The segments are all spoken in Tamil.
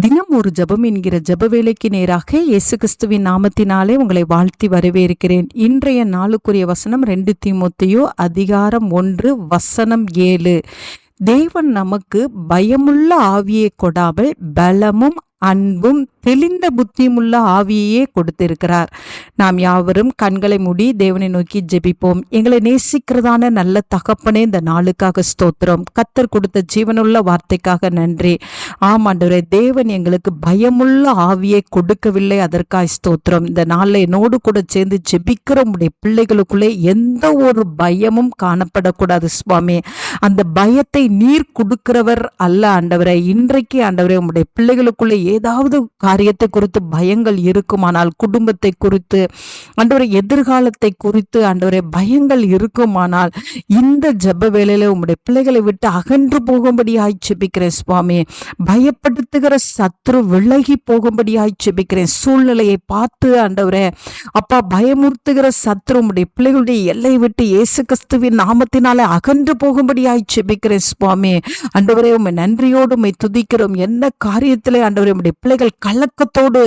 தினம் ஒரு ஜெபம் என்கிற ஜெப வேலைக்கு நேராக இயேசு கிறிஸ்துவின் நாமத்தினாலே உங்களை வாழ்த்தி வரவேற்கிறேன். இன்றைய நாளுக்குரிய வசனம் 2 தீமோத்தேயு அதிகாரம் 1 வசனம் 7. தேவன் நமக்கு பயமுள்ள ஆவியை கொடாமல் பலமும் அன்பும் தெளிந்த புத்தியுமுள்ள ஆவியையே கொடுத்திருக்கிறார். நாம் யாவரும் கண்களை மூடி தேவனை நோக்கி ஜெபிப்போம். எங்களை நேசிக்கிறதான நல்ல தகப்பனே, இந்த நாளுக்காக ஸ்தோத்திரம். கர்த்தர் கொடுத்த ஜீவனுள்ள வார்த்தைக்காக நன்றி. ஆமாண்டவரே, தேவன் எங்களுக்கு பயமுள்ள ஆவியை கொடுக்கவில்லை, அதற்காக ஸ்தோத்திரம். இந்த நாளில் என்னோடு கூட சேர்ந்து ஜெபிக்கிற உடைய பிள்ளைகளுக்குள்ளே எந்த ஒரு பயமும் காணப்படக்கூடாது சுவாமி. அந்த பயத்தை நீர் கொடுக்கிறவர் அல்ல ஆண்டவரே. இன்றைக்கு ஆண்டவரே, உடைய பிள்ளைகளுக்குள்ளே ஏதாவது காரியத்தை குறித்து பயங்கள் இருக்குமானால், குடும்பத்தை குறித்து ஆண்டவரே, எதிர்காலத்தை குறித்து ஆண்டவரே பயங்கள் இருக்குமானால், இந்த ஜெப வேளையில உம்முடைய பிள்ளைகளை விட்டு அகன்று போகும்படியாய் ஜெபிக்கிறேன் சுவாமி. பயப்படுத்துகிற சத்ரு விலகி போகும்படியாய் ஜெபிக்கிறேன். சூழ்நிலையை பார்த்து ஆண்டவரே அப்பா பயமுறுத்துகிற சத்ரு உம்முடைய பிள்ளைகளுடைய எல்லை விட்டு இயேசு கிறிஸ்துவின் நாமத்தினாலே அகன்று போகும்படியாய் ஜெபிக்கிறேன் சுவாமி. ஆண்டவரே, உம்மை நன்றியோடு உம்மை துதிக்கிறோம். என்ன காரியத்திலே ஆண்டவரே உம்முடைய பிள்ளைகள் கலக்கத்தோடு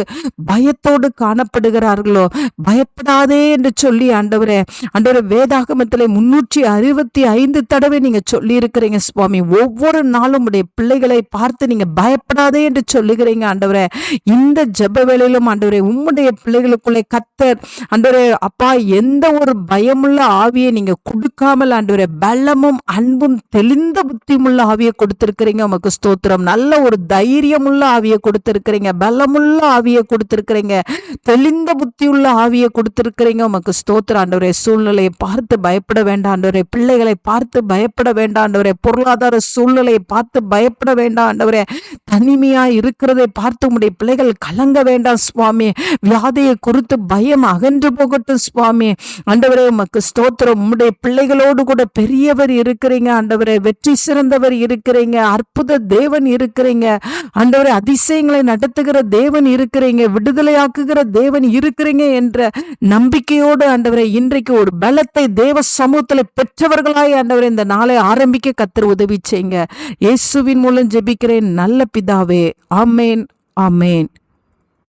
பயத்தோடு காணப்படுகிறார்களோ, பயப்படாதே என்று சொல்லி ஆண்டவரே வேதாகமத்திலே 365 தடவை நீங்க சொல்லி இருக்கிறீங்க சுவாமி. ஒவ்வொரு நாளும் உடைய பிள்ளைகளை பார்த்து நீங்க பயப்படாதே என்று சொல்லுகிறீங்க ஆண்டவரே. இந்த ஜெப வேளையிலும் ஆண்டவரே உம்முடைய பிள்ளைகளுக்குள்ளே கர்த்தர் ஆண்டவரே அப்பா எந்த ஒரு பயமுள்ள ஆவியை நீங்க கொடுக்காமல் ஆண்டவரே பலமும் அன்பும் தெளிந்த புத்தியுமுள்ள ஆவியை கொடுத்திருக்கிறீங்க. உமக்கு ஸ்தோத்திரம். நல்ல ஒரு தைரியமுள்ள ஆவியை கொடுத்திருக்கிறீங்க, பலமுள்ள ஆவியை கொடுத்திருக்கிறீங்க, தெளிந்த புத்தியுள்ள ஆவியை கொடுத்திருக்கிறீங்க. உமக்கு ஸ்தோத்திரம் ஆண்டவரே. சூழ்நிலையை பார்த்து பயப்பட வேண்டாம் ஆண்டவரே, பிள்ளைகளை பார்த்து பயப்பட வேண்டாம் ஆண்டவரே, பொருளாதார சூழ்நிலையை பார்த்து பயப்பட வேண்டாம் ஆண்டவரே, தனிமையா இருக்கிறதை பார்த்து உம்முடைய பிள்ளைகள் கலங்க வேண்டாம் சுவாமி. வியாதியை குறித்து பயம் அகன்று போகட்டும் சுவாமி. ஆண்டவரே உமக்கு ஸ்தோத்திரம். உம்முடைய பிள்ளைகளோடு கூட பெரியவர் இருக்கிறீங்க ஆண்டவரே, வெற்றி சிறந்தவர் இருக்கிறீங்க, அற்புத தேவன் இருக்கிறீங்க ஆண்டவரே, அதிசயங்களை நடத்துகிற தேவன் இருக்கிறீங்க, விடுதலையாக்குகிற தேவன் இருக்கிறீங்க என்ற நம்பிக்கையோடு ஆண்டவரே இன்றைக்கு ஒரு பலத்தை தேவ சமூகத்தில் பெற்றவர்களாய் ஆண்டவரே இந்த நாளை ஆரம்பிக்க கர்த்தர் உதவி செய்யுங்க. இயேசுவின் மூலம் ஜெபிக்கிறேன் நல்ல பிதாவே. ஆமேன், ஆமேன்.